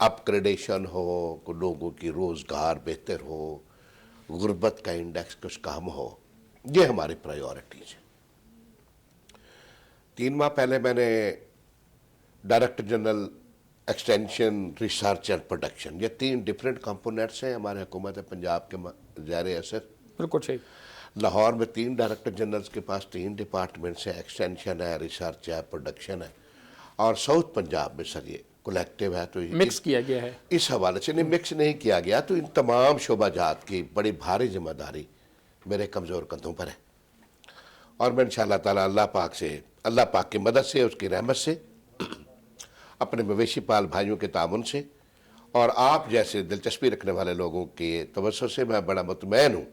اپ gradation ہو، لوگوں کی روزگار بہتر ہو، غربت کا انڈیکس کچھ کم ہو، یہ ہماری پرائیورٹیز ہیں۔ 3 ماہ پہلے میں نے director general extension, research and production, یہ 3 ڈفرینٹ کمپوننٹس ہیں ہمارے حکومت پنجاب کے زیر اثر۔ بالکل صحیح۔ لاہور میں 3 ڈائریکٹر جنرلز کے پاس 3 ڈپارٹمنٹس ہیں، ایکسٹینشن ہے، ریسرچ ہے، پروڈکشن ہے، اور ساؤتھ پنجاب میں سر یہ کولیکٹیو ہے۔ تو مکس کیا گیا ہے اس حوالے سے، نہیں مکس نہیں کیا گیا، تو ان تمام شعبہ جات کی بڑی بھاری ذمہ داری میرے کمزور کندھوں پر ہے، اور میں انشاءاللہ تعالیٰ اللہ پاک کی مدد سے، اس کی رحمت سے، اپنے مویشی پال بھائیوں کے تعاون سے، اور آپ جیسے دلچسپی رکھنے والے لوگوں کے توسط سے میں بڑا مطمئن ہوں،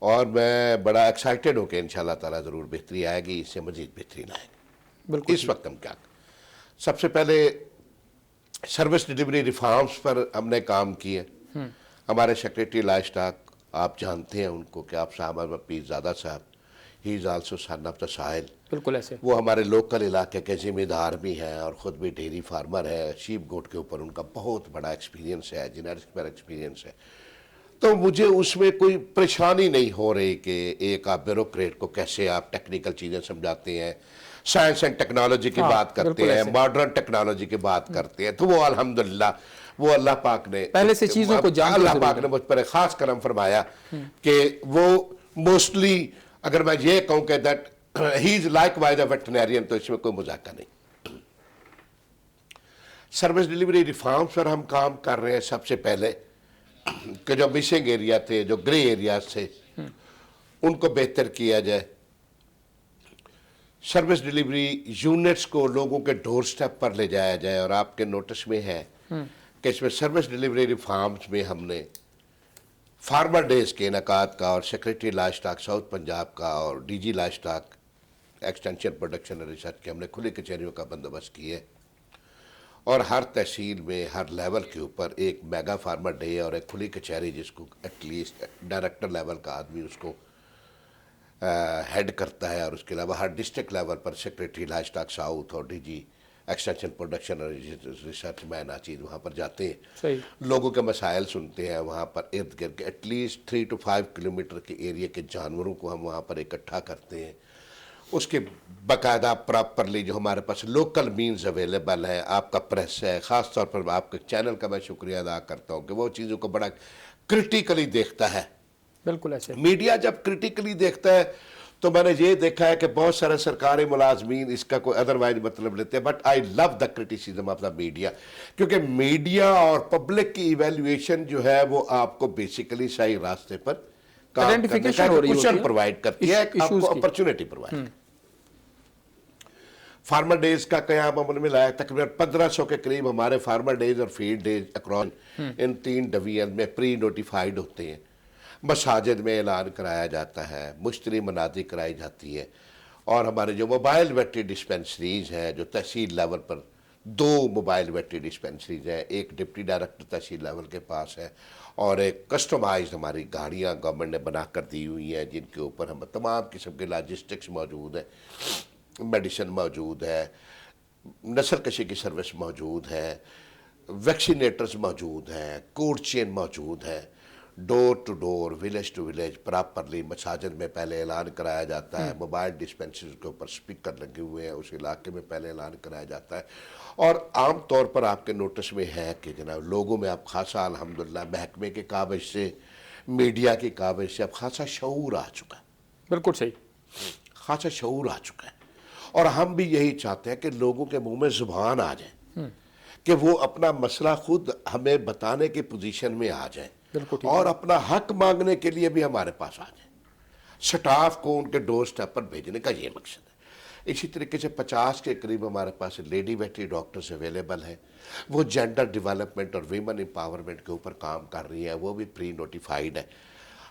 اور میں بڑا ایکسائٹڈ ہوں کہ انشاءاللہ تعالیٰ ضرور بہتری آئے گی، اس سے مزید بہترین آئے گی۔ بالکل اس وقت ہم کیا سب سے پہلے سروس ڈیلیوری ریفارمز پر ہم نے کام کیے۔ ہمارے سیکریٹری لائف اسٹاک، آپ جانتے ہیں ان کو کہ آپ صاحب احمد پیر زادہ صاحب، ہی از آلسو سن آف دا ساحل، بالکل ایسے وہ ہمارے لوکل علاقے کے ذمہ دار بھی ہیں اور خود بھی ڈیری فارمر ہے۔ شیپ گوٹ کے اوپر ان کا بہت بڑا ایکسپیرینس ہے، جینیٹکس پر ایکسپیرینس ہے، تو مجھے اس میں کوئی پریشانی نہیں ہو رہی کہ ایک آپ بیوروکریٹ کو کیسے آپ ٹیکنیکل چیزیں سمجھاتے ہیں، سائنس اینڈ ٹیکنالوجی کی بات کرتے ہیں، ماڈرن ٹیکنالوجی کی بات کرتے ہیں، تو وہ الحمدللہ وہ اللہ پاک نے پہلے سے چیزوں کو جان، اللہ پاک نے مجھ پر ایک خاص کرم فرمایا کہ وہ موسٹلی، اگر میں یہ کہوں کہ that he is likewise a veterinarian, تو اس میں کوئی مذاکرہ نہیں۔ سروس ڈیلیوری ریفارمز پر ہم کام کر رہے ہیں۔ سب سے پہلے کہ جو مسنگ ایریا تھے، جو گرے ایریاز تھے، ان کو بہتر کیا جائے۔ سروس ڈیلیوری یونٹس کو لوگوں کے ڈور سٹیپ پر لے جایا جائے، اور آپ کے نوٹس میں ہے کہ اس میں سروس ڈیلیوری ریفارمز میں ہم نے فارمر ڈیز کے انعقاد کا، اور secretary life stock south Punjab کا، اور D G life stock extension production اور ریسرچ کے ہم نے کھلی کچہریوں کا بندوبست کیے، اور ہر تحصیل میں ہر لیول کے اوپر ایک میگا فارمر ڈے اور ایک کھلی کچہری، جس کو ایٹ لیسٹ ڈائریکٹر لیول کا آدمی اس کو ہیڈ کرتا ہے، اور اس کے علاوہ ہر ڈسٹرکٹ لیول پر سیکریٹری لائف اسٹاک ساؤتھ اور ڈی جی ایکسٹینشن پروڈکشن اور ریسرچ میں ناچیز وہاں پر جاتے ہیں، لوگوں کے مسائل سنتے ہیں، وہاں پر ارد گرد کے ایٹ لیسٹ 3 to 5 کلومیٹر کے ایریا کے جانوروں کو ہم وہاں پر اکٹھا کرتے ہیں، اس کے باقاعدہ پراپرلی جو ہمارے پاس لوکل مینز اویلیبل ہیں، آپ کا پریس ہے، خاص طور پر آپ کے چینل کا میں شکریہ ادا کرتا ہوں کہ وہ چیزوں کو بڑا کرٹیکلی دیکھتا ہے۔ بالکل ایسے میڈیا جب کرٹیکلی دیکھتا ہے تو میں نے یہ دیکھا ہے کہ بہت سارے سرکاری ملازمین اس کا کوئی ادروائز مطلب لیتے ہیں، but I love the criticism of the media, کیونکہ میڈیا اور پبلک کی ایویلیویشن جو ہے وہ آپ کو بیسیکلی صحیح راستے پر کام کرنے کا کوشن پرووائڈ کرتی ہے، آپ کو اپرچونٹی پرووائڈ۔ فارمر ڈیز کا قیام عمل میں لایا، تقریباً 1500 کے قریب ہمارے فارمر ڈیز اور فیلڈ ڈیز اکراس ان 3 ڈویژن میں پری نوٹیفائیڈ ہوتے ہیں، مساجد میں اعلان کرایا جاتا ہے، مشتری منادی کرائی جاتی ہے، اور ہمارے جو موبائل ویٹری ڈسپینسریز ہیں جو تحصیل لیول پر 2 موبائل ویٹری ڈسپینسریز ہیں، ایک ڈپٹی ڈائریکٹر تحصیل لیول کے پاس ہے، اور ایک کسٹمائزڈ ہماری گاڑیاں گورنمنٹ نے بنا کر دی ہوئی ہیں جن کے اوپر ہم تمام قسم کے لاجسٹکس موجود ہیں، میڈیسن موجود ہے، نسل کشی کی سروس موجود ہے، ویکسینیٹرز موجود ہیں، کولڈ چین موجود ہے، door to door, village to village properly مساجد میں پہلے اعلان کرایا جاتا ہے، موبائل ڈسپینسریز کے اوپر سپیکر لگے ہوئے ہیں، اس علاقے میں پہلے اعلان کرایا جاتا ہے، اور عام طور پر آپ کے نوٹس میں ہے کہ جناب لوگوں میں اب خاصا الحمدللہ محکمے کے کاوش سے، میڈیا کی کاوش سے اب خاصا شعور آ چکا ہے۔ بالکل صحیح، خاصا شعور آ چکا ہے، اور ہم بھی یہی چاہتے ہیں کہ لوگوں کے منہ میں زبان آ جائے کہ وہ اپنا مسئلہ خود ہمیں بتانے کی پوزیشن میں آ جائیں، اور اپنا حق مانگنے کے لیے بھی ہمارے پاس آ جائیں، سٹاف کو ان کے ڈور سٹیپ پر بھیجنے کا یہ مقصد ہے۔ اسی طریقے سے 50 کے قریب ہمارے پاس لیڈی ویٹری ڈاکٹرز اویلیبل ہیں، وہ جینڈر ڈیولپمنٹ اور ویمن امپاورمنٹ کے اوپر کام کر رہی ہیں، وہ بھی پری نوٹیفائیڈ ہے۔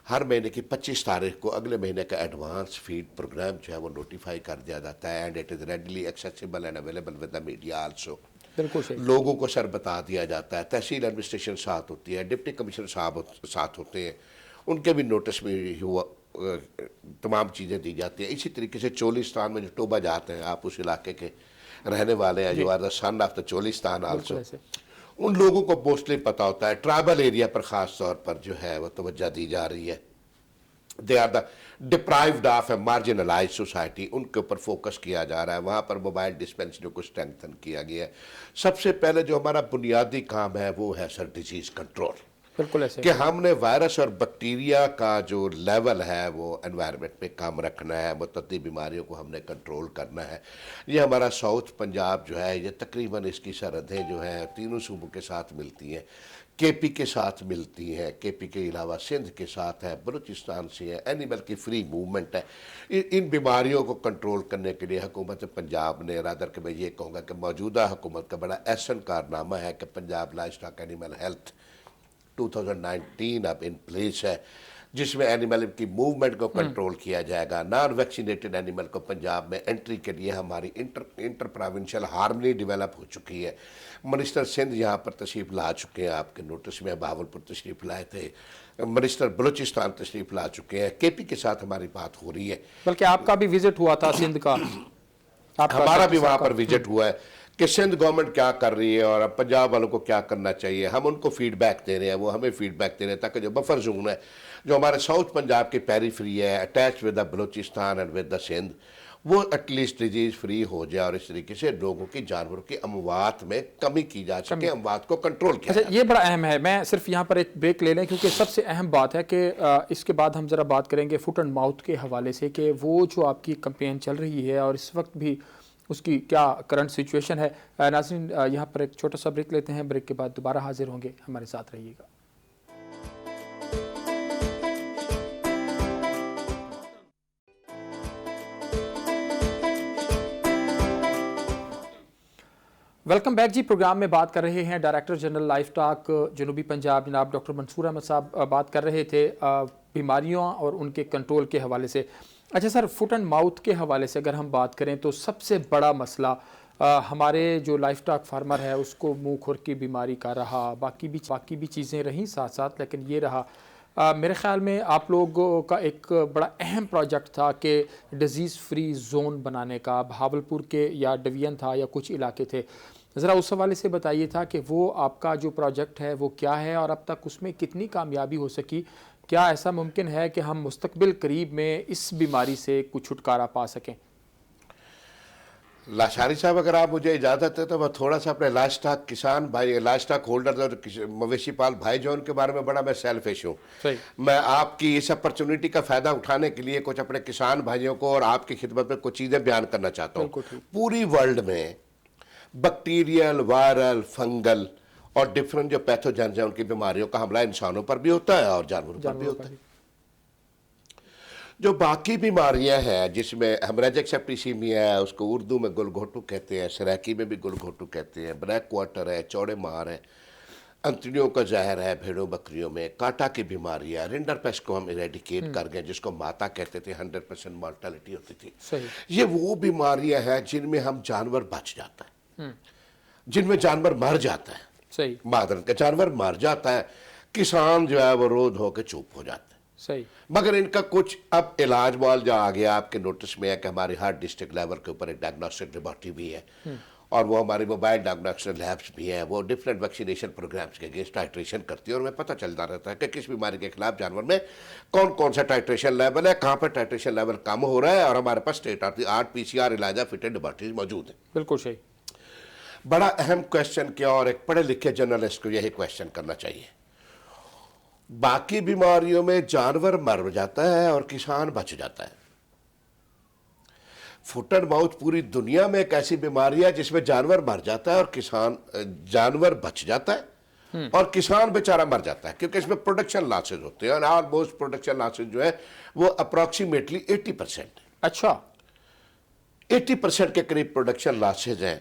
ہر مہینے کی 25 تاریخ کو اگلے مہینے کا ایڈوانس فیڈ پروگرام جو ہے وہ نوٹیفائی کر دیا جاتا ہے، and it is readily accessible and available with the media also. لوگوں کو سر بتا دیا جاتا ہے، تحصیل ایڈمنسٹریشن ساتھ ہوتی ہے، ڈپٹی کمشنر صاحب ساتھ ہوتے ہیں، ان کے بھی نوٹس میں ہوا تمام چیزیں دی جاتی ہیں۔ اسی طریقے سے چولستان میں جو ٹوبہ جاتے ہیں، آپ اس علاقے کے رہنے والے ہیں، جو are the son of the Cholistan also, ان لوگوں کو موسٹلی پتہ ہوتا ہے. ٹرائبل ایریا پر خاص طور پر جو ہے وہ توجہ دی جا رہی ہے. They are the deprived of a marginalised society, ان کے اوپر فوکس کیا جا رہا ہے. وہاں پر موبائل ڈسپینسریوں کو اسٹرینتھن کیا گیا ہے. سب سے پہلے جو ہمارا بنیادی کام ہے وہ ہے سر ڈیزیز کنٹرول, بالکل ایسے کہ ہم نے وائرس اور بیکٹیریا کا جو لیول ہے وہ انوائرمنٹ میں کم رکھنا ہے. متعدی بیماریوں کو ہم نے کنٹرول کرنا ہے. یہ ہمارا ساؤتھ پنجاب جو ہے یہ تقریباً اس کی سرحدیں جو ہیں تینوں صوبوں کے ساتھ ملتی ہیں. کے پی کے ساتھ ملتی ہیں, کے پی کے علاوہ سندھ کے ساتھ ہے, بلوچستان سے ہے, اینیمل کی فری موومنٹ ہے. ان بیماریوں کو کنٹرول کرنے کے لیے حکومت پنجاب نے, رادر کہ میں یہ کہوں گا کہ موجودہ حکومت کا بڑا احسن کارنامہ ہے کہ Punjab life stock animal health 2019 اب ان پلیس ہے, جس میں اینیمل کی موومنٹ کو کنٹرول کیا جائے گا. نان ویکسینیٹڈ اینیمل کو پنجاب میں انٹری کے لیے ہماری انٹر پروونشل ہارمنی ڈیولپ ہو چکی ہے. منسٹر سندھ یہاں پر تشریف لا چکے ہیں, آپ کے نوٹس میں بہاولپور تشریف لائے تھے. منسٹر بلوچستان تشریف لا چکے ہیں. کے پی کے ساتھ ہماری بات ہو رہی ہے. بلکہ آپ کا بھی وزٹ ہوا تھا سندھ کا, ہمارا بھی وہاں پر وزٹ ہوا ہے کہ سندھ گورنمنٹ کیا کر رہی ہے اور اب پنجاب والوں کو کیا کرنا چاہیے. ہم ان کو فیڈ بیک دے رہے ہیں, وہ ہمیں فیڈ بیک دے رہے ہیں, تاکہ جو بفر زون ہے جو ہمارے ساؤتھ پنجاب کی پیریفری ہے attach with the Balochistan and with the Sindh, وہ ایٹ لیسٹ ڈیزیز فری ہو جائے اور اس طریقے سے لوگوں کی, جانوروں کی اموات میں کمی کی جا سکے, اموات کو کنٹرول کیا جائے. یہ بڑا اہم ہے. میں صرف یہاں پر ایک بریک لے لیں کیونکہ سب سے اہم بات ہے کہ اس کے بعد ہم ذرا بات کریں گے فٹ اینڈ ماؤتھ کے حوالے سے, کہ وہ جو آپ کی کمپین چل رہی ہے اور اس وقت بھی اس کی کیا کرنٹ سچویشن ہے. ناظرین یہاں پر ایک چھوٹا سا بریک لیتے ہیں, بریک کے بعد دوبارہ حاضر ہوں گے, ہمارے ساتھ رہیے گا. ویلکم بیک جی. پروگرام میں بات کر رہے ہیں ڈائریکٹر جنرل لائف اسٹاک جنوبی پنجاب جناب ڈاکٹر منصور احمد صاحب بات کر رہے تھے بیماریوں اور ان کے کنٹرول کے حوالے سے. اچھا سر, فٹ اینڈ ماؤتھ کے حوالے سے اگر ہم بات کریں تو سب سے بڑا مسئلہ ہمارے جو لائف اسٹاک فارمر ہے اس کو منہ کھر کی بیماری کا رہا, باقی بھی چیزیں رہیں ساتھ ساتھ, لیکن یہ رہا. میرے خیال میں آپ لوگوں کا ایک بڑا اہم پروجیکٹ تھا کہ ڈیزیز فری زون بنانے کا. بہاولپور کے یا ڈویژن تھا یا کچھ علاقے تھے, ذرا اس حوالے سے بتائیے تھا کہ وہ آپ کا جو پروجیکٹ ہے وہ کیا ہے اور اب تک اس میں کتنی کامیابی ہو سکی. کیا ایسا ممکن ہے کہ ہم مستقبل قریب میں اس بیماری سے کچھ چھٹکارا پا سکیں؟ لاشاری صاحب اگر آپ مجھے اجازت ہے تو میں تھوڑا سا اپنے لائف اسٹاک کسان بھائی, لائف اسٹاک ہولڈر اور مویشی پال بھائی جو ان کے بارے میں بڑا میں سیلفش ہوں. میں آپ کی اس اپرچونٹی کا فائدہ اٹھانے کے لیے کچھ اپنے کسان بھائیوں کو اور آپ کی خدمت میں کچھ چیزیں بیان کرنا چاہتا ہوں. پوری ورلڈ میں بیکٹیریل, وائرل, فنگل اور ڈفرنٹ جو پیتھوجنز ہیں ان کی بیماریوں کا حملہ انسانوں پر بھی ہوتا ہے اور جانوروں پر بھی ہوتا ہے. جو باقی بیماریاں ہیں جس میں ہیمریجک سیپٹیسیمیا ہے, اس کو اردو میں گل گھوٹو کہتے ہیں, سریکی میں بھی گل گھوٹو کہتے ہیں, بلیک کوارٹر ہے, چوڑے مار ہے, انتڑیوں کا زہر ہے بھیڑوں بکریوں میں, کاٹا کی بیماری ہے, رنڈر پیسٹ کو ہم ایریڈیکیٹ کر گئے جس کو ماتا کہتے تھے, 100% مارٹیلٹی ہوتی تھی. یہ وہ بیماریاں ہیں جن میں ہم جانور بچ جاتا ہے, جن میں جانور مر جاتا ہے, معذرت کا جانور مر جاتا ہے, کسان جو ہے وہ رو دھو کے چوپ ہو جاتا ہے. مگر ان کا کچھ اب علاج معالجہ آ گیا. آپ کے نوٹس میں ہے کہ ہماری ہر ڈسٹرکٹ لیول کے اوپر ایک ڈائگنوسٹک لیبارٹری بھی ہے اور وہ ہماری موبائل ڈائگنوسٹک لیبس بھی ہیں. وہ ڈفرینٹ ویکسینیشن پروگرامز کے اگینسٹ ٹائٹریشن کرتی ہے اور ہمیں پتہ چلتا رہتا ہے کہ کس بیماری کے خلاف جانور میں کون کون سا ٹائٹریشن لیول ہے, کہاں پر ٹائٹریشن لیول کم ہو رہا ہے, اور ہمارے پاس state of the art PCR علاجہ فٹڈ لیبارٹریز موجود ہیں. بالکل صحیح. بڑا اہم کویشچن کیا, اور ایک پڑھے لکھے جرنلسٹ کو یہی کویشچن کرنا چاہیے. باقی بیماریوں میں جانور مر جاتا ہے اور کسان بچ جاتا ہے. فٹ اینڈ ماؤتھ پوری دنیا میں ایک ایسی بیماری ہے جس میں جانور مر جاتا ہے اور جانور بچ جاتا ہے اور کسان بیچارہ مر جاتا ہے, کیونکہ اس میں پروڈکشن لاسز ہوتے ہیں, اور آلموسٹ پروڈکشن لاسز جو ہے وہ اپروکسیمیٹلی 80%. اچھا, 80% کے قریب پروڈکشن لاسز ہیں.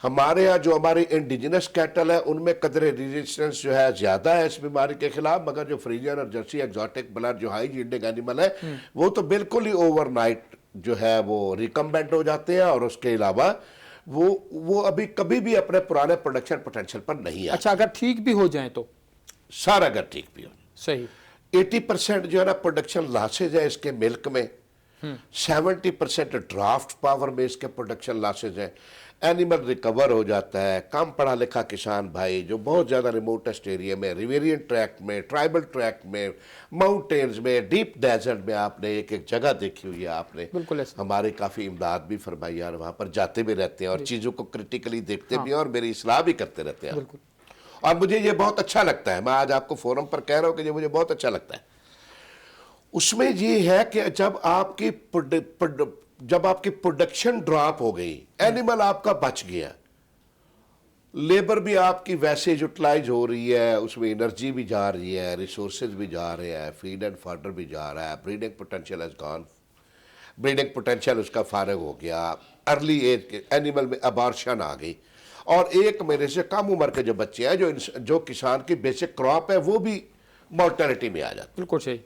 ہمارے ہاں جو ہماری انڈیجنس کیٹل ہے ان میں قدر ریزسٹنس جو ہے زیادہ ہے اس بیماری کے خلاف, مگر جو فریزین اور جرسی ایگزوٹک بلڈ جو ہائی ییلڈنگ اینیمل ہے وہ تو بالکل ہی اوور نائٹ جو ہے وہ ریکمبینٹ ہو جاتے ہیں, اور اس کے علاوہ وہ ابھی کبھی بھی اپنے پرانے پروڈکشن پوٹینشیل پر نہیں آتے. اچھا, اگر ٹھیک بھی ہو جائیں تو سارا اگر ٹھیک بھی ہو صحیح. 80% جو ہے نا پروڈکشن لاسز ہے اس کے ملک میں, 70% ڈرافٹ پاور میں اس کے پروڈکشن لاسز ہیں, اینیمل ریکور ہو جاتا ہے. کم پڑھا لکھا کسان بھائی جو بہت زیادہ ریموٹسٹ ایریا میں، ریویرین ٹریک میں، ٹرائبل ٹریک میں، ماؤنٹینز میں، ڈیپ ڈیزرٹ میں آپ نے ایک ایک جگہ دیکھی ہوئی ہے. آپ نے بالکل ایسے. ہماری کافی امداد بھی فرمائی اور وہاں پر جاتے بھی رہتے ہیں اور چیزوں کو کرٹیکلی دیکھتے بھی ہیں اور میری اصلاح بھی کرتے رہتے ہیں. بالکل. اور مجھے یہ بہت اچھا لگتا ہے. میں آج آپ کو فورم پر کہہ رہا ہوں کہ یہ مجھے بہت اچھا لگتا ہے. اس میں یہ ہے کہ جب آپ کی پروڈکشن ڈراپ ہو گئی، اینیمل آپ کا بچ گیا، لیبر بھی آپ کی ویسے یوٹیلائز ہو رہی ہے، اس میں انرجی بھی جا رہی ہے، ریسورسز بھی جا رہے ہیں، فیڈ اینڈ فاڈر بھی جا رہا ہے، breeding potential has gone, breeding potential اس کا فارغ ہو گیا، ارلی ایج کے اینیمل میں ابارشن آ گئی، اور ایک میرے سے کم عمر کے جو بچے ہیں جو کسان کی بیسک کراپ ہے وہ بھی مورٹیلٹی میں آ جاتے ہیں. بالکل صحیح.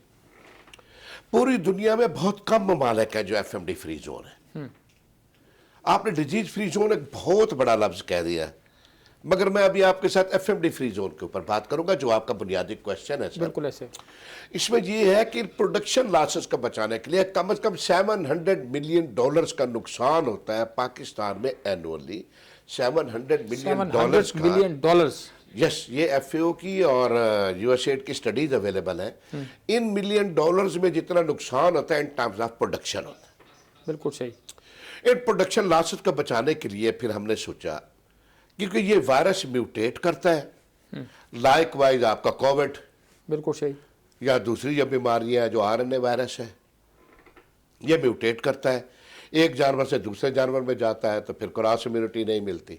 پوری دنیا میں بہت کم ممالک ہیں جو F M D free zone ہے. آپ نے ڈیزیز فری زون ایک بہت بڑا لفظ کہہ دیا ہے، مگر میں ابھی آپ کے ساتھ F M D free zone کے اوپر بات کروں گا جو آپ کا بنیادی کوشچن ہے سر. بالکل ایسے. اس میں یہ ہے کہ پروڈکشن لاسز کا بچانے کے لیے کم از کم $700 ملین کا نقصان ہوتا ہے پاکستان میں اینولی. $700 ملین. یس، یہ ایف اے او کی اور یو ایس ایڈ کی سٹڈیز اویلیبل ہیں. ان ملین ڈالرز میں جتنا نقصان ہوتا ہے ان ٹرمز آف پروڈکشن ہوتا ہے. بالکل صحیح. ان پروڈکشن لاسز کو بچانے کے لیے پھر ہم نے سوچا کیونکہ یہ وائرس میوٹیٹ کرتا ہے، لائک وائز آپ کا کووڈ، بالکل صحیح، یا دوسری جو بیماریاں جو آر این اے وائرس ہے، یہ میوٹیٹ کرتا ہے، ایک جانور سے دوسرے جانور میں جاتا ہے تو پھر کراس امیونٹی نہیں ملتی.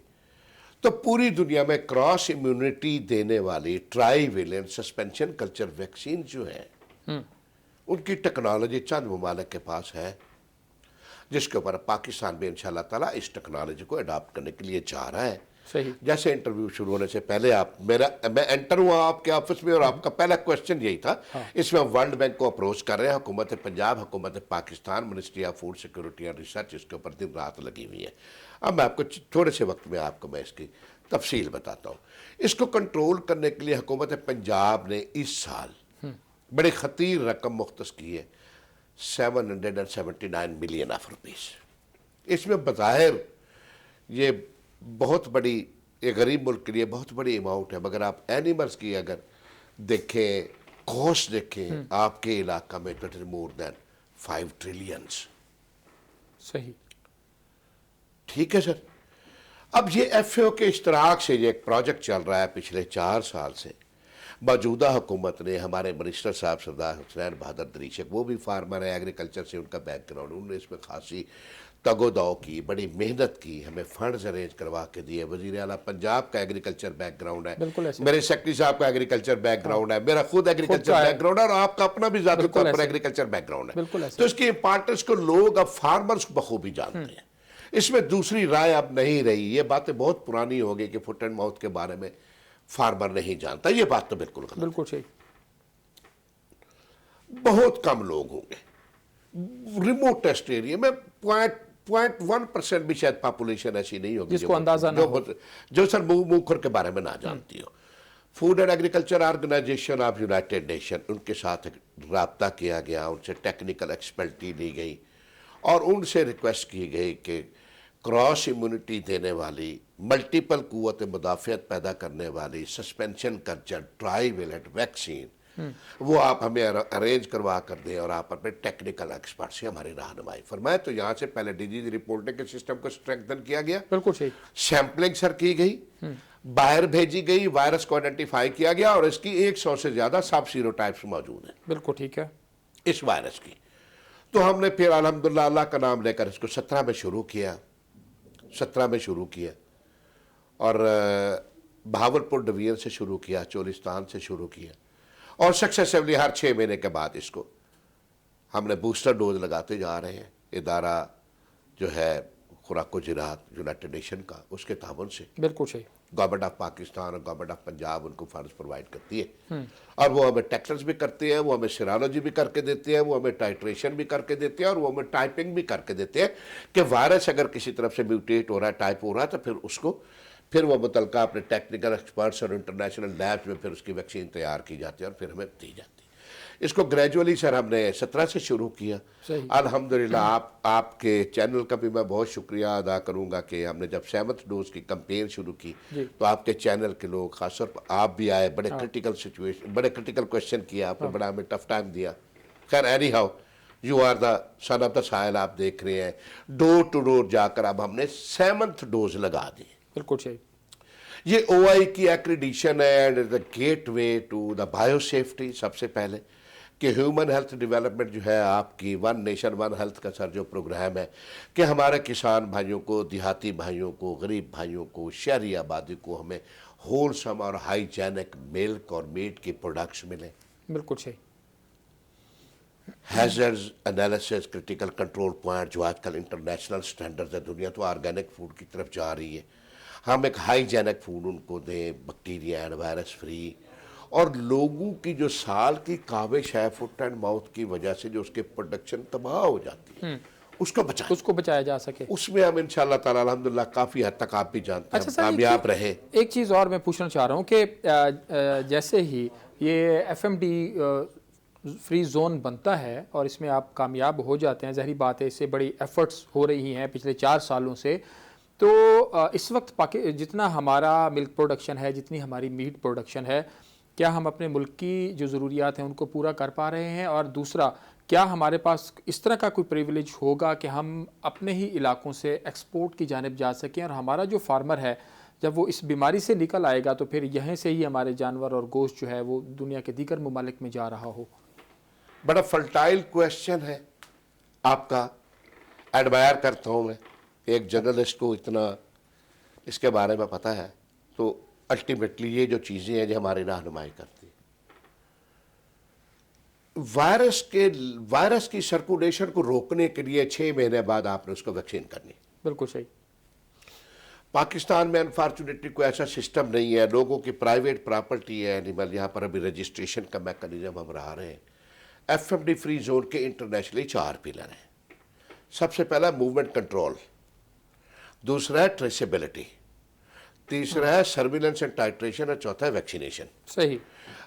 تو پوری دنیا میں کراس امیونٹی دینے والی trivalent suspension culture vaccine جو ہے ان کی ٹیکنالوجی چند ممالک کے پاس ہے، جس کے اوپر پاکستان بھی انشاءاللہ تعالیٰ اس ٹیکنالوجی کو اڈاپٹ کرنے کے لیے چاہ رہا ہے. صحیح. جیسے انٹرویو شروع ہونے سے پہلے میں انٹر ہوا آپ کے آفس میں اور آپ کا پہلا کوشچن یہی تھا. اس میں ہم ورلڈ بینک کو اپروچ کر رہے ہیں، حکومت پنجاب، حکومت Pakistan, ministry of food security and research اس کے اوپر دن رات لگی ہوئی ہے. اب میں آپ کو تھوڑے سے وقت میں آپ کو میں اس کی تفصیل بتاتا ہوں. اس کو کنٹرول کرنے کے لیے حکومت پنجاب نے اس سال بڑی خطیر رقم مختص کی ہے، $779 ملین. اس میں بظاہر یہ بہت بڑی، ایک غریب ملک کے لیے بہت بڑی اماؤنٹ ہے، مگر آپ اینیملز کی اگر دیکھیں، کوسٹ دیکھیں آپ کے علاقہ میں تو مور دین 5 ٹریلین. صحیح. ٹھیک ہے سر. اب یہ ایف اے او کے اشتراک سے یہ ایک پروجیکٹ چل رہا ہے پچھلے 4 سال سے. موجودہ حکومت نے، ہمارے منسٹر صاحب سردار حسین بہادر دریشک، وہ بھی فارمر ہے، ایگریکلچر سے ان کا بیک گراؤنڈ، انہوں نے اس میں خاصی تگ و دو کی، بڑی محنت کی، ہمیں فنڈز ارینج کروا کے دیے. وزیر اعلیٰ پنجاب کا ایگریکلچر بیک گراؤنڈ ہے، میرے سیکٹری صاحب کا ایگریکلچر بیک گراؤنڈ ہے، میرا خود ایگریکلچر بیک گراؤنڈ ہے، اور آپ کا اپنا بھی ذاتی طور پر ایگریکلچر بیک گراؤنڈ ہے. تو اس کی امپارٹنس کو لوگ اب فارمرز بخوبی جانتے ہیں. اس میں دوسری رائے اب نہیں رہی. یہ باتیں بہت پرانی ہو گئی کہ فٹ اینڈ ماؤتھ کے بارے میں فارمر نہیں جانتا. یہ بات تو بالکل غلط. بالکل صحیح. بہت کم لوگ ہوں گے ریموٹسٹ ایریا میں، 0.1% بھی شاید پاپولیشن ایسی نہیں ہوگی جس کو اندازہ نہ ہو، جو سر موکھر کے بارے میں نہ جانتی ہو. Food and agriculture organisation of United Nation, ان کے ساتھ رابطہ کیا گیا، ان سے ٹیکنیکل ایکسپرٹی لی گئی اور ان سے ریکویسٹ کی گئی کہ کراس امیونٹی دینے والی، ملٹیپل قوت مدافعت پیدا کرنے والی suspension culture trivalent vaccine وہ آپ ہمیں ارینج کروا کر دیں اور آپ اپنے ٹیکنیکل ایکسپرٹ سے ہماری رہنمائی فرمائیں. تو یہاں سے پہلے ڈیزیز رپورٹنگ کے سسٹم کو اسٹرینتھن کیا گیا. بالکل صحیح. سیمپلنگ سر کی گئی، باہر بھیجی گئی، وائرس کو آئیڈینٹیفائی کیا گیا، اور اس کی 100 سے زیادہ سب سیروٹائپس موجود ہیں. بالکل ٹھیک ہے. اس وائرس کی تو ہم نے پھر الحمدللہ اللہ کا نام لے کر اس کو 17 میں شروع کیا اور بہاولپور ڈویژن سے شروع کیا، چولستان سے شروع کیا، اور سکسیسیولی ہر 6 مہینے کے بعد اس کو ہم نے بوسٹر ڈوز لگاتے جا رہے ہیں. ادارہ جو ہے خوراک و زراعت یونائٹڈ نیشن کا، اس کے تعاون سے بالکل صحیح گورنمنٹ آف پاکستان اور گورنمنٹ آف پنجاب ان کو فنڈز پرووائڈ کرتی ہے، اور وہ ہمیں ٹیکٹرز بھی کرتے ہیں، وہ ہمیں سیرالوجی بھی کر کے دیتے ہیں، وہ ہمیں ٹائٹریشن بھی کر کے دیتے ہیں، اور وہ ہمیں ٹائپنگ بھی کر کے دیتے ہیں کہ وائرس اگر کسی طرف سے میوٹیٹ ہو رہا ہے، ٹائپ ہو رہا ہے، تو پھر اس کو پھر وہ متعلقہ اپنے ٹیکنیکل ایکسپرٹس اور انٹرنیشنل لیبز میں پھر اس کی ویکسین تیار کی جاتی ہے اور پھر ہمیں دی جاتی ہے. اس کو گریجولی سر ہم نے 17 سے شروع کیا. الحمدللہ آپ کے چینل کا بھی میں بہت شکریہ ادا کروں گا کہ ہم نے جب 7th ڈوز کی کمپین شروع کی تو آپ کے چینل کے لوگ خاص طور پر آپ بھی آئے, بڑے کرٹیکل سچویشن, بڑے کرٹیکل کویشچن کیا آپ نے, بڑا ہمیں ٹف ٹائم دیا. خیر anyhow you are the son of the soil, آپ دیکھ رہے ہیں ڈور ٹو ڈور جا کر اب ہم نے 7th ڈوز لگا دی. بالکل صحیح. یہ او آئی کی ایکریڈیشن ہے and the gateway to the biosafety. سب سے پہلے کہ ہیومن ہیلتھ ڈیولپمنٹ جو ہے آپ کی ون نیشن ون ہیلتھ کا سر جو پروگرام ہے کہ ہمارے کسان بھائیوں کو, دیہاتی بھائیوں کو, غریب بھائیوں کو, شہری آبادی کو ہمیں ہولسم اور ہائیجینک ملک اور میٹ کی پروڈکٹس ملیں. بالکل صحیح. Hazards analysis, critical control point جو آج کل انٹرنیشنل سٹینڈرڈز ہے, دنیا تو آرگینک فوڈ کی طرف جا رہی ہے, ہم ایک ہائیجینک فوڈ ان کو دیں, بیکٹیریا اینڈ وائرس فری, اور لوگوں کی جو سال کی کاوش ہے فٹ اینڈ ماؤتھ کی وجہ سے جو اس کے پروڈکشن تباہ ہو جاتی ہے اس کو بچایا جا سکے. اس میں ہم انشاءاللہ تعالی الحمدللہ کافی حد تک آپ بھی جانتے ہیں کامیاب رہے. ایک چیز اور میں پوچھنا چاہ رہا ہوں کہ جیسے ہی یہ F M D free zone بنتا ہے اور اس میں آپ کامیاب ہو جاتے ہیں, ظاہری بات ہے اس سے بڑی ایفرٹس ہو رہی ہیں پچھلے 4 سالوں سے, تو اس وقت جتنا ہمارا ملک پروڈکشن ہے, جتنی ہماری میٹ پروڈکشن ہے, کیا ہم اپنے ملک کی جو ضروریات ہیں ان کو پورا کر پا رہے ہیں؟ اور دوسرا, کیا ہمارے پاس اس طرح کا کوئی پریویلیج ہوگا کہ ہم اپنے ہی علاقوں سے ایکسپورٹ کی جانب جا سکیں, اور ہمارا جو فارمر ہے جب وہ اس بیماری سے نکل آئے گا تو پھر یہیں سے ہی ہمارے جانور اور گوشت جو ہے وہ دنیا کے دیگر ممالک میں جا رہا ہو؟ بڑا فرٹائل کویشچن ہے آپ کا, ایڈمائر کرتا ہوں میں. ایک جرنلسٹ کو اتنا اس کے بارے میں پتہ ہے تو الٹیمیٹلی یہ جو چیزیں ہیں جو ہماری رہنمائی کرتی ہیں. وائرس کی سرکولیشن کو روکنے کے لیے 6 مہینے بعد آپ نے اس کو ویکسین کرنی. بالکل صحیح. پاکستان میں انفارچونیٹلی کوئی ایسا سسٹم نہیں ہے, لوگوں کی پرائیویٹ پراپرٹی ہے اینیمل, یہاں پر ابھی رجسٹریشن کا میکانزم ہم رہا رہے ہیں. F M D free zone کے انٹرنیشنلی 4 پلر ہیں. سب سے پہلا موومنٹ کنٹرول, دوسرا ہے ٹریسیبلٹی, تیسرا ہے سرویلنس اینڈ ٹائٹریشن, اور چوتھا ہے ویکسینیشن. صحیح.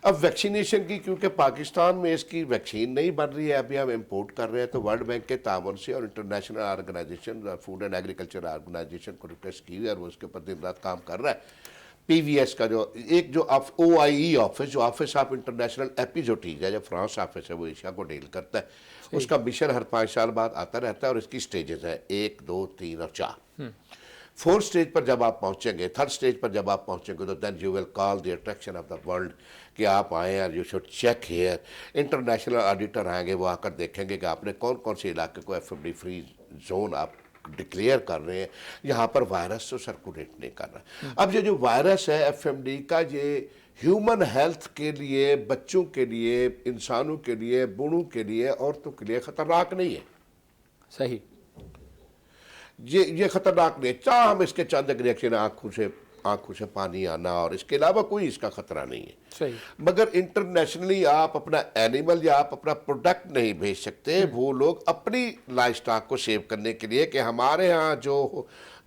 اب ویکسینیشن کی کیونکہ پاکستان میں اس کی ویکسین نہیں بن رہی ہے, ابھی ہم امپورٹ کر رہے ہیں, تو ورلڈ بینک کے تعاون سے اور international organisation food and agriculture organisation کو ریکویسٹ کی ہوئی ہے اور وہ اس کے اوپر دن رات کام کر رہا ہے. پی وی ایس کا جو ایک جو او آئی ای آفس, جو آفس آف انٹرنیشنل ایپیزوٹیز ہے, جو فرانس آفس ہے, وہ ایشیا کو ڈیل کرتا ہے, اس کا مشن ہر 5 سال بعد آتا رہتا ہے, اور اس کی سٹیجز ہیں 1, 2, 3 اور 4. 4th سٹیج پر جب آپ پہنچیں گے, 3rd سٹیج پر جب آپ پہنچیں گے, تو then you will call the attraction of the world کہ آپ آئیں اور you should check here. International auditor آئیں گے, وہ آ کر دیکھیں گے کہ آپ نے کون کون سے علاقے کو F M D free zone آپ ڈکلیئر کر رہے ہیں, یہاں پر وائرس تو سرکولیٹ نہیں کر رہا. اب یہ جو وائرس ہے ایف ایم ڈی کا, یہ ہیومن ہیلتھ کے لیے, بچوں کے لیے, انسانوں کے لیے, بوڑھوں کے لیے, عورتوں کے لیے خطرناک نہیں ہے. صحیح. یہ خطرناک نہیں ہے, چاہے ہم اس کے چند ایک ریئیکشن آنکھوں سے پانی آنا, اور اس کے علاوہ کوئی اس کا خطرہ نہیں ہے. صحیح. مگر انٹرنیشنلی آپ اپنا اینیمل یا آپ اپنا پروڈکٹ نہیں بھیج سکتے. وہ لوگ اپنی لائف سٹاک کو سیو کرنے کے لیے کہ ہمارے ہاں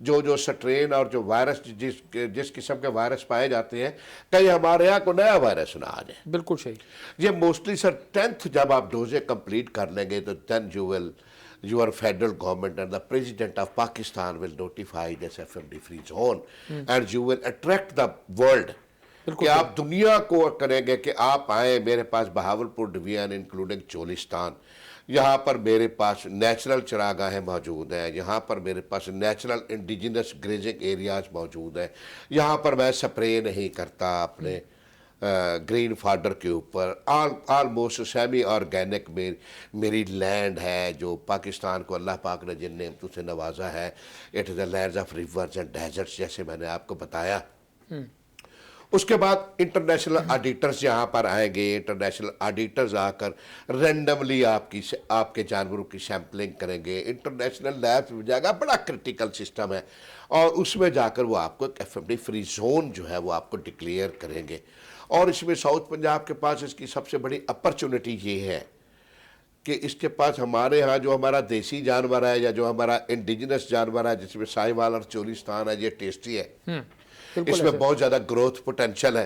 جو سٹرین اور جو وائرس جس قسم کے وائرس پائے جاتے ہیں, کہیں ہمارے یہاں کو نیا وائرس نہ آ جائے. بالکل صحیح. یہ موسٹلی سر 10th جب آپ ڈوزیں کمپلیٹ کر لیں گے تو دین your federal government and the President of Pakistan will notify this FMD free zone and you will attract the world. کہ آپ دنیا کو کریں گے کہ آپ آئیں میرے پاس بہاولپور ڈویژن انکلوڈنگ چولستان, یہاں پر میرے پاس نیچرل چراگاہیں موجود ہیں, یہاں پر میرے پاس نیچرل انڈیجنس گریزنگ ایریاز موجود ہیں, یہاں پر میں سپرے نہیں کرتا اپنے گرین فارڈر کے اوپر, آلموسٹ سیمی آرگینک میری لینڈ ہے جو پاکستان کو اللہ پاک نے جن نعمتوں سے نوازا ہے. It is a lands of rivers and desserts, جیسے میں نے آپ کو بتایا. اس کے بعد انٹرنیشنل آڈیٹرز یہاں پر آئیں گے. انٹرنیشنل آڈیٹرز آ کر رینڈملی آپ کے جانوروں کی سیمپلنگ کریں گے. انٹرنیشنل لیب میں جائے گا, بڑا کرٹیکل سسٹم ہے, اور اس میں جا کر وہ آپ کو ایک F M D free zone جو ہے وہ آپ کو ڈکلیئر کریں گے. اور اس میں ساؤتھ پنجاب کے پاس اس کی سب سے بڑی اپرچونٹی یہ ہے کہ اس کے پاس ہمارے ہاں جو ہمارا دیسی جانور ہے یا جو ہمارا انڈیجنس جانور ہے, جس میں ساہیوال اور چولستان ہے, یہ ٹیسٹی ہے, اس میں بہت زیادہ گروتھ پوٹینشل ہے.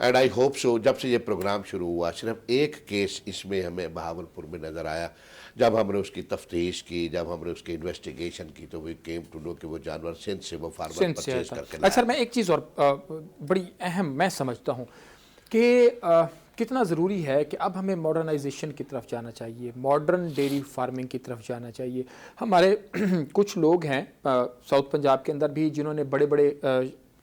اینڈ آئی ہوپ سو جب سے یہ پروگرام شروع ہوا صرف ایک کیس اس میں ہمیں بہاولپور میں نظر آیا. جب ہم نے اس کی تفتیش کی, جب ہم نے اس کی انویسٹیگیشن کی, تو وی کیم ٹو نو کہ وہ جانور سندھ سے وہ فارمر پرچیز کر کے اچھا میں ایک چیز اور بڑی اہم میں سمجھتا ہوں کہ کتنا ضروری ہے کہ اب ہمیں ماڈرنائزیشن کی طرف جانا چاہیے, ماڈرن ڈیری فارمنگ کی طرف جانا چاہیے. ہمارے کچھ لوگ ہیں ساؤتھ پنجاب کے اندر بھی جنہوں نے بڑے بڑے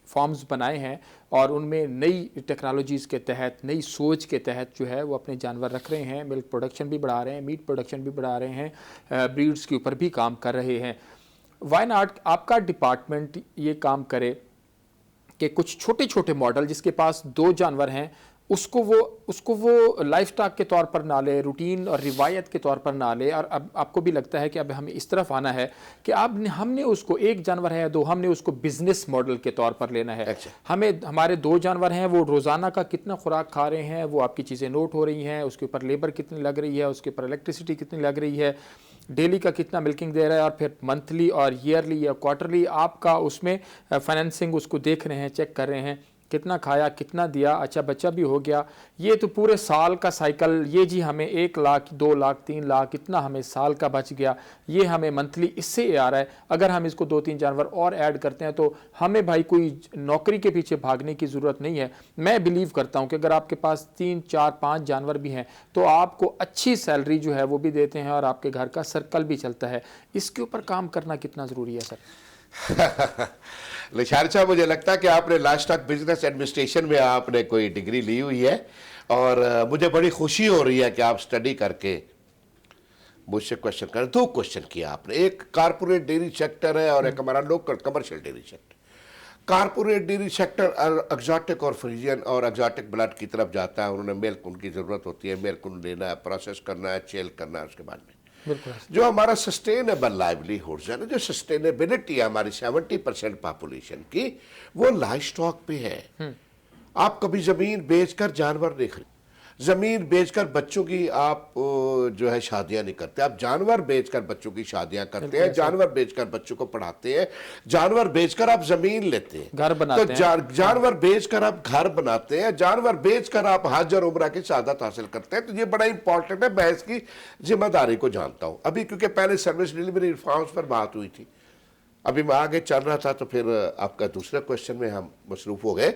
فارمز بنائے ہیں اور ان میں نئی ٹیکنالوجیز کے تحت, نئی سوچ کے تحت جو ہے وہ اپنے جانور رکھ رہے ہیں, ملک پروڈکشن بھی بڑھا رہے ہیں, میٹ پروڈکشن بھی بڑھا رہے ہیں, بریڈز کے اوپر بھی کام کر رہے ہیں. وائی ناٹ آپ کا ڈپارٹمنٹ یہ کام کرے کہ کچھ چھوٹے چھوٹے ماڈل جس کے پاس 2 جانور ہیں اس کو وہ لائف سٹاک کے طور پر نہ لے, روٹین اور روایت کے طور پر نہ لے, اور اب آپ کو بھی لگتا ہے کہ اب ہمیں اس طرف آنا ہے کہ اب ہم نے اس کو 1 جانور ہے 2, ہم نے اس کو بزنس ماڈل کے طور پر لینا ہے. ہمیں ہمارے 2 جانور ہیں, وہ روزانہ کا کتنا خوراک کھا رہے ہیں, وہ آپ کی چیزیں نوٹ ہو رہی ہیں, اس کے اوپر لیبر کتنی لگ رہی ہے, اس کے اوپر الیکٹریسٹی کتنی لگ رہی ہے, ڈیلی کا کتنا ملکنگ دے رہا ہے, اور پھر منتھلی اور ایئرلی یا کوارٹرلی آپ کا اس میں فائنینسنگ اس کو دیکھ رہے ہیں, چیک کر رہے ہیں کتنا کھایا, کتنا دیا, اچھا بچہ بھی ہو گیا. یہ تو پورے سال کا سائیکل, یہ جی ہمیں 1 لاکھ 2 لاکھ 3 لاکھ اتنا ہمیں سال کا بچ گیا, یہ ہمیں منتھلی اس سے آ رہا ہے. اگر ہم اس کو 2-3 جانور اور ایڈ کرتے ہیں تو ہمیں بھائی کوئی نوکری کے پیچھے بھاگنے کی ضرورت نہیں ہے. میں بلیو کرتا ہوں کہ اگر آپ کے پاس 3 4 5 جانور بھی ہیں تو آپ کو اچھی سیلری جو ہے وہ بھی دیتے ہیں اور آپ کے گھر کا سرکل بھی چلتا ہے. اس کے اوپر کام کرنا کتنا ضروری ہے سر؟ لشار صاحب, مجھے لگتا ہے کہ آپ نے لائف سٹاک بزنس ایڈمنسٹریشن میں آپ نے کوئی ڈگری لی ہوئی ہے, اور مجھے بڑی خوشی ہو رہی ہے کہ آپ سٹڈی کر کے مجھ سے کوشچن کریں. 2 کوشچن کیا آپ نے, ایک کارپوریٹ ڈیری سیکٹر ہے اور ایک ہمارا local commercial dairy sector. Corporate dairy sector exotic اور فریزین اور ایگزاٹک بلڈ کی طرف جاتا ہے. انہوں نے ملک, ان کی ضرورت ہوتی ہے, ملک انہوں نے لینا ہے, پروسیس کرنا ہے, چیل کرنا ہے, اس کے بعد میں جو ہمارا سسٹینیبل لائیولی ہوڈز ہے نا, جو سسٹینیبلٹی ہے ہماری 70% پاپولیشن کی, وہ لائف سٹاک پہ ہے. آپ کبھی زمین بیچ کر جانور نہیں خرید, زمین بیچ کر بچوں کی آپ جو ہے شادیاں نہیں کرتے, آپ جانور بیچ کر بچوں کی شادیاں کرتے ہیں, جانور بیچ کر بچوں کو پڑھاتے ہیں, جانور بیچ کر آپ زمین لیتے ہیں, گھر بناتے ہیں, جانور بیچ کر آپ گھر بناتے ہیں, جانور بیچ کر آپ حج اور عمرہ کی سعادت حاصل کرتے ہیں. تو یہ بڑا امپورٹنٹ ہے, میں اس کی ذمہ داری کو جانتا ہوں. ابھی کیونکہ پہلے سروس ڈیلیوری ریفارمز پر بات ہوئی تھی, ابھی میں آگے چل رہا تھا, تو پھر آپ کا دوسرے کوشچن میں ہم مصروف ہو گئے.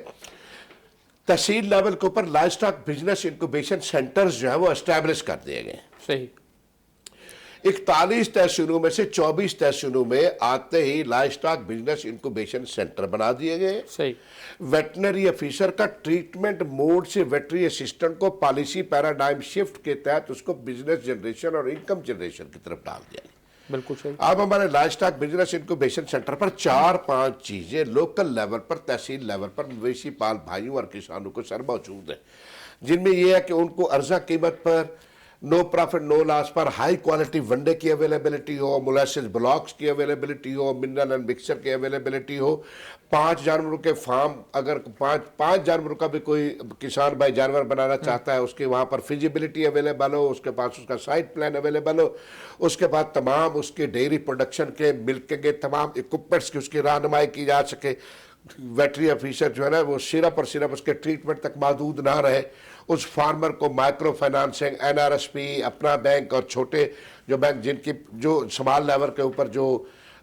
تحصیل لیول کے اوپر life stock business incubation centres جو ہیں وہ اسٹیبلش کر دیے گئے. صحیح. 41 تحصیلوں میں سے 24 تحصیلوں میں آتے ہی livestock business incubation centre بنا دیے گئے. صحیح. ویٹنری افیسر کا ٹریٹمنٹ موڈ سے ویٹری اسسٹنٹ کو پالیسی پیراڈائم شفٹ کے تحت اس کو بزنس جنریشن اور انکم جنریشن کی طرف ڈال دیا گیا. بالکل صحیح. اب ہمارے livestock business incubation centre پر 4-5 چیزیں لوکل لیول پر, تحصیل لیول پر مویشی پال بھائیوں اور کسانوں کو سر موجود ہیں, جن میں یہ ہے کہ ان کو ارزاں قیمت پر, نو پرافٹ نو لاس پر ہائی کوالٹی ونڈے کی اویلیبلٹی ہو, مولاسز بلاکس کی availability who, mineral and mixture کی اویلیبلٹی ہو. 5 جانوروں کے فارم, اگر 5 جانوروں کا بھی کوئی کسان بھائی جانور بنانا چاہتا ہے, اس کے وہاں پر فیزیبلٹی اویلیبل ہو, اس کے پاس اس کا سائٹ پلان اویلیبل ہو, اس کے بعد تمام اس کے ڈیری پروڈکشن کے ملکنگ کے تمام اکوپمنٹس کی اس کی رہنمائی کی جا سکے. ویٹری افیسر جو ہے نا وہ صرف اور صرف اس کے ٹریٹمنٹ تک محدود نہ رہے, اس فارمر کو مائکرو فائنانسنگ, NRSP, اپنا بینک اور چھوٹے جو بینک جن کی جو سمال لیول کے اوپر جو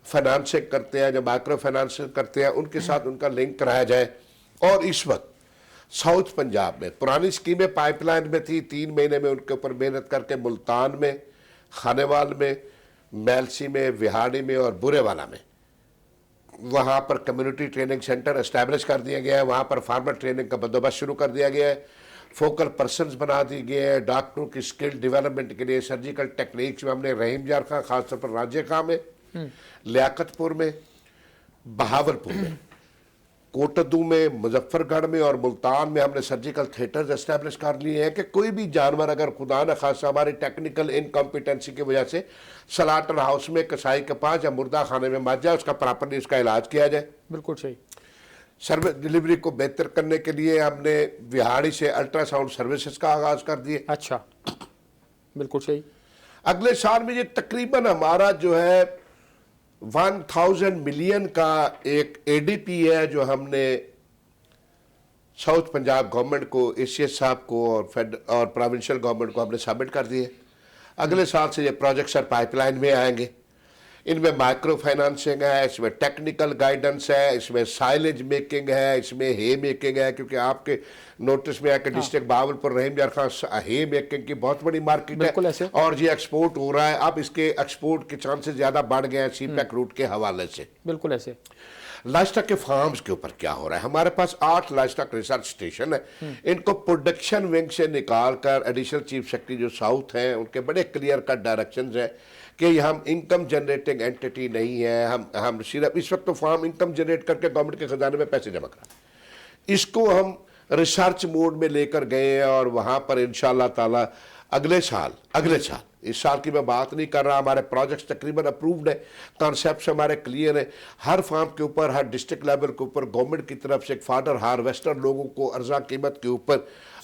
فائنانسنگ کرتے ہیں, جو مائکرو فائنانسنگ کرتے ہیں, ان کے ساتھ ان کا لنک کرایا جائے. اور اس وقت ساؤتھ پنجاب میں پرانی اسکیمیں پائپ لائن میں تھی, 3 مہینے میں ان کے اوپر محنت کر کے ملتان میں, خانیوال میں, میلسی میں, وہاڑی میں اور برے والا میں وہاں پر کمیونٹی ٹریننگ سینٹر اسٹیبلش کر دیا گیا ہے. وہاں پر فارمر ٹریننگ کا بندوبست شروع کر دیا گیا ہے. فوکل پرسنز بنا دی گئے ہیں ڈاکٹروں کی اسکل ڈیولپمنٹ کے لیے. سرجیکل ٹیکنیکس میں ہم نے رحیم جار خان, خاص طور پر راجے خان میں, لیاقت پور میں, بہاولپور میں, کوٹدو میں, مظفر گڑھ میں اور ملتان میں ہم نے سرجیکل تھیٹرز اسٹیبلش کر لیے ہیں کہ کوئی بھی جانور اگر خدا نہ خاصہ ہماری ٹیکنیکل انکمپیٹنسی کی وجہ سے سلاٹر ہاؤس میں, کسائی کے پاس یا مردہ خانے میں مر جائے, اس کا پراپرلی اس کا علاج کیا جائے. بالکل صحیح. سروس ڈیلیوری کو بہتر کرنے کے لیے ہم نے وہاڑی سے الٹرا ساؤنڈ سروسز کا آغاز کر دیے. اچھا, بالکل صحیح. اگلے سال میں یہ تقریباً ہمارا جو ہے 1000 ملین کا ایک ADP ہے جو ہم نے ساؤتھ پنجاب گورنمنٹ کو, ACS صاحب کو اور پروونشل گورنمنٹ کو ہم نے سبمٹ کر دیے. اگلے سال سے یہ پروجیکٹس پائپ لائن میں آئیں گے. ان میں مائکرو فائنانسنگ ہے, اس میں ٹیکنیکل گائیڈنس ہے, اس میں سائلج میکنگ ہے, اس میں ہے میکنگ ہے, کیونکہ آپ کے نوٹس میں ہے کہ ڈسٹرکٹ بہاولپور رحیم یار خان ہے میکنگ کی بہت بڑی مارکیٹ ہے اور یہ ایکسپورٹ ہو رہا ہے. اب اس کے ایکسپورٹ کے چانسز زیادہ بڑھ گئے ہیں سی پیک روٹ کے حوالے سے. بالکل ایسے لائف کے فارمز کے اوپر کیا ہو رہا ہے, ہمارے پاس 8 لائف ریسرچ سٹیشن ہیں. ان کو پروڈکشن ونگ سے نکال کر ایڈیشنل چیف سیکرٹری جو ساؤتھ ہیں ان کے بڑے کلیئر کٹ ڈائریکشنز ہیں کہ ہم انکم جنریٹنگ اینٹیٹی نہیں ہے, ہم صرف اس وقت تو فارم انکم جنریٹ کر کے گورنمنٹ کے خزانے میں پیسے جمع کریں. اس کو ہم ریسرچ موڈ میں لے کر گئے ہیں اور وہاں پر انشاءاللہ تعالی اگلے سال اس سال کی میں بات نہیں کر رہا, ہمارے پروجیکٹس تقریباً اپرووڈ ہیں, کانسیپٹس ہمارے کلیئر ہیں. ہر فارم کے اوپر, ہر ڈسٹرکٹ لیول کے اوپر گورنمنٹ کی طرف سے ایک فادر ہارویسٹر لوگوں کو ارزاں قیمت کے اوپر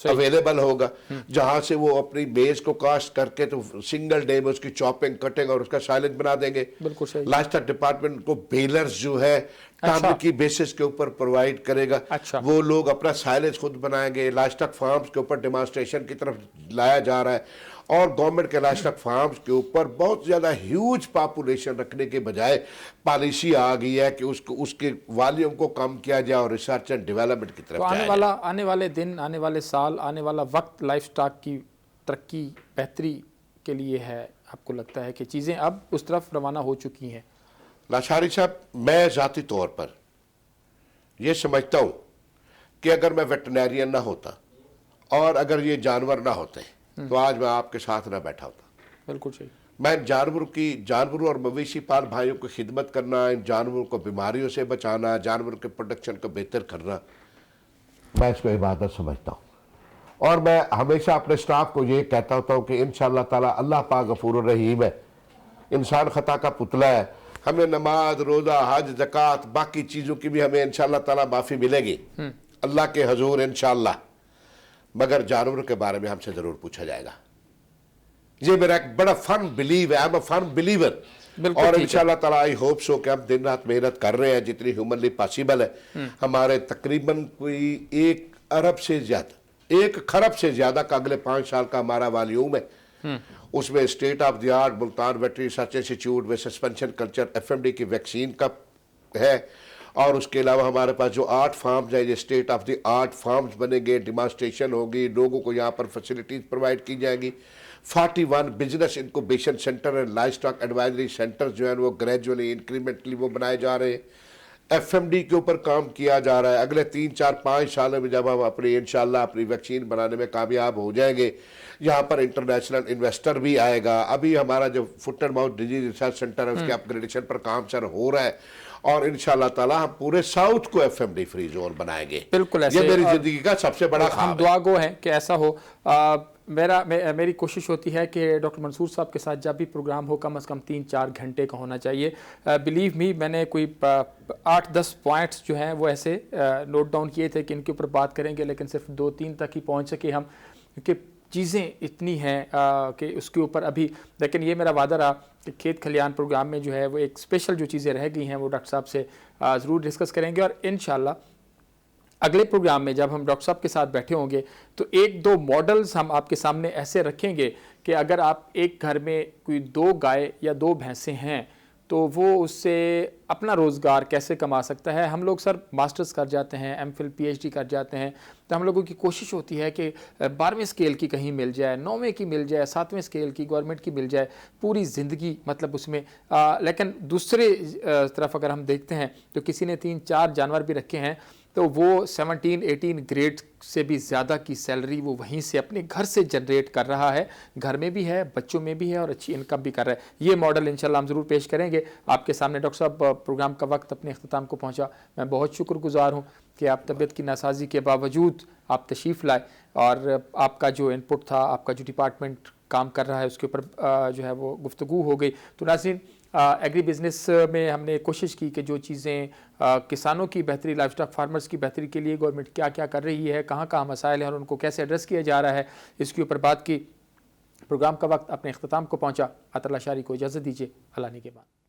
اویلیبل ہوگا, جہاں سے وہ اپنی میز کو کاسٹ کر کے تو سنگل ڈے میں اس کی چاپنگ کٹنگ اور اس کا سائلنج بنا دیں گے. لائف ڈپارٹمنٹ کو بیلرز جو ہے ٹن کی بیسس کے اوپر پرووائڈ کرے گا, وہ لوگ اپنا سائلنج خود بنائیں گے. لائف فارمز کے اوپر ڈیمانسٹریشن کی طرف لایا جا رہا ہے اور گورنمنٹ کے لائف فارمز کے اوپر بہت زیادہ ہیوج پاپولیشن رکھنے کے بجائے پالیسی آ گئی ہے کہ اس کے والیوم کو کم کیا جائے اور ریسرچ اینڈ ڈیولپمنٹ کی طرف جائے. آنے والے دن, آنے والے سال, آنے والا وقت لائف سٹاک کی ترقی بہتری کے لیے ہے, آپ کو لگتا ہے کہ چیزیں اب اس طرف روانہ ہو چکی ہیں؟ لاشاری صاحب, میں ذاتی طور پر یہ سمجھتا ہوں کہ اگر میں ویٹرنیرین نہ ہوتا اور اگر یہ جانور نہ ہوتے تو آج میں آپ کے ساتھ نہ بیٹھا ہوتا. بالکل صحیح. میں جانوروں اور مویشی پال بھائیوں کی خدمت کرنا, ان جانوروں کو بیماریوں سے بچانا, جانوروں کے پروڈکشن کو بہتر کرنا, میں اس کو عبادت سمجھتا ہوں. اور میں ہمیشہ اپنے سٹاف کو یہ کہتا ہوتا ہوں کہ انشاءاللہ تعالی اللہ پاک غفور الرحیم ہے. انسان خطا کا پتلا ہے, ہمیں نماز, روزہ, حج, زکوٰۃ, باقی چیزوں کی بھی ہمیں انشاءاللہ تعالی معافی ملے گی اللہ کے حضور انشاءاللہ, مگر جانوروں کے بارے میں ہم سے ضرور پوچھا جائے گا. یہ میرا ایک بڑا فرم بلیو ہے, I'm a firm believer. اور انشاءاللہ تعالی آئی ہوپ سو کہ ہم دن رات محنت کر رہے ہیں جتنی ہیومنلی پاسیبل ہے. ہمارے تقریباً کوئی 1 ارب سے زیادہ, 1 خرب سے زیادہ کا اگلے 5 سال کا ہمارا والیوم ہے. اس میں state of the art Multan veterinary research institute میں سسپینشن کلچر FMD کی ویکسین کا ہے, اور اس کے علاوہ ہمارے پاس جو 8 فارمز ہیں یہ state of the art farms بنیں گے, ڈیمانسٹریشن ہوگی, لوگوں کو یہاں پر فیسلٹیز پرووائڈ کی جائیں گی. 41 بزنس انکوبیشن سینٹر اور لائف سٹاک ایڈوائزری سینٹر جو ہیں وہ گریجولی انکریمنٹلی وہ بنائے جا رہے ہیں. FMD کے اوپر کام کیا جا رہا ہے. اگلے 3 4 5 سالوں میں جب ہم اپنی انشاءاللہ اپنی ویکسین بنانے میں کامیاب ہو جائیں گے, یہاں پر انٹرنیشنل انویسٹر بھی آئے گا. ابھی ہمارا جو foot and mouth disease research centre ہے اس کے اپ گریڈیشن پر کام سر ہو رہا ہے, اور انشاءاللہ تعالی ہم پورے ساؤتھ کو FMD فری زون بنائیں گے. بالکل ایسے, یہ میری زندگی کا سب سے بڑا خواب ہے. ہم دعا گو ہیں کہ ایسا ہو. میری کوشش ہوتی ہے کہ ڈاکٹر منصور صاحب کے ساتھ جب بھی پروگرام ہو کم از کم 3-4 گھنٹے کا ہونا چاہیے. بلیو می, میں نے کوئی 8-10 پوائنٹس جو ہیں وہ ایسے نوٹ ڈاؤن کیے تھے کہ ان کے اوپر بات کریں گے, لیکن صرف 2-3 تک ہی پہنچ سکے ہم, کیونکہ چیزیں اتنی ہیں کہ اس کے اوپر ابھی. لیکن یہ میرا وعدہ رہا کہ کھیت کھلیان پروگرام میں جو ہے وہ ایک اسپیشل جو چیزیں رہ گئی ہیں وہ ڈاکٹر صاحب سے ضرور ڈسکس کریں گے. اور انشاءاللہ اگلے پروگرام میں جب ہم ڈاکٹر صاحب کے ساتھ بیٹھے ہوں گے تو 1-2 ماڈلز ہم آپ کے سامنے ایسے رکھیں گے کہ اگر آپ ایک گھر میں کوئی 2 گائے یا 2 بھینسیں ہیں تو وہ اس سے اپنا روزگار کیسے کما سکتا ہے. ہم لوگ سر ماسٹرز کر جاتے ہیں, MPhil PhD کر جاتے ہیں, تو ہم لوگوں کی کوشش ہوتی ہے کہ 12ویں اسکیل کی کہیں مل جائے, 9ویں کی مل جائے, 7ویں اسکیل کی گورنمنٹ کی مل جائے, پوری زندگی مطلب اس میں. لیکن دوسرے طرف اگر ہم دیکھتے ہیں تو کسی نے 3-4 جانور بھی رکھے ہیں تو وہ 17-18 گریڈ سے بھی زیادہ کی سیلری وہ وہیں سے اپنے گھر سے جنریٹ کر رہا ہے, گھر میں بھی ہے, بچوں میں بھی ہے, اور اچھی انکم بھی کر رہا ہے. یہ ماڈل انشاءاللہ ہم ضرور پیش کریں گے آپ کے سامنے. ڈاکٹر صاحب, پروگرام کا وقت اپنے اختتام کو پہنچا. میں بہت شکر گزار ہوں کہ آپ طبیعت کی ناسازی کے باوجود آپ تشریف لائے, اور آپ کا جو انپٹ تھا, آپ کا جو ڈپارٹمنٹ کام کر رہا ہے اس کے اوپر جو ہے وہ گفتگو ہو گئی. تو ناظرین, ایگری بزنس میں ہم نے کوشش کی کہ جو چیزیں کسانوں کی بہتری, لائف سٹاک فارمرز کی بہتری کے لیے گورنمنٹ کیا کیا کر رہی ہے, کہاں کہاں مسائل ہیں اور ان کو کیسے ایڈریس کیا جا رہا ہے, اس کے اوپر بات کی. پروگرام کا وقت اپنے اختتام کو پہنچا. عطر اللہ شاری کو اجازت دیجیے. اللہ نے کے بعد.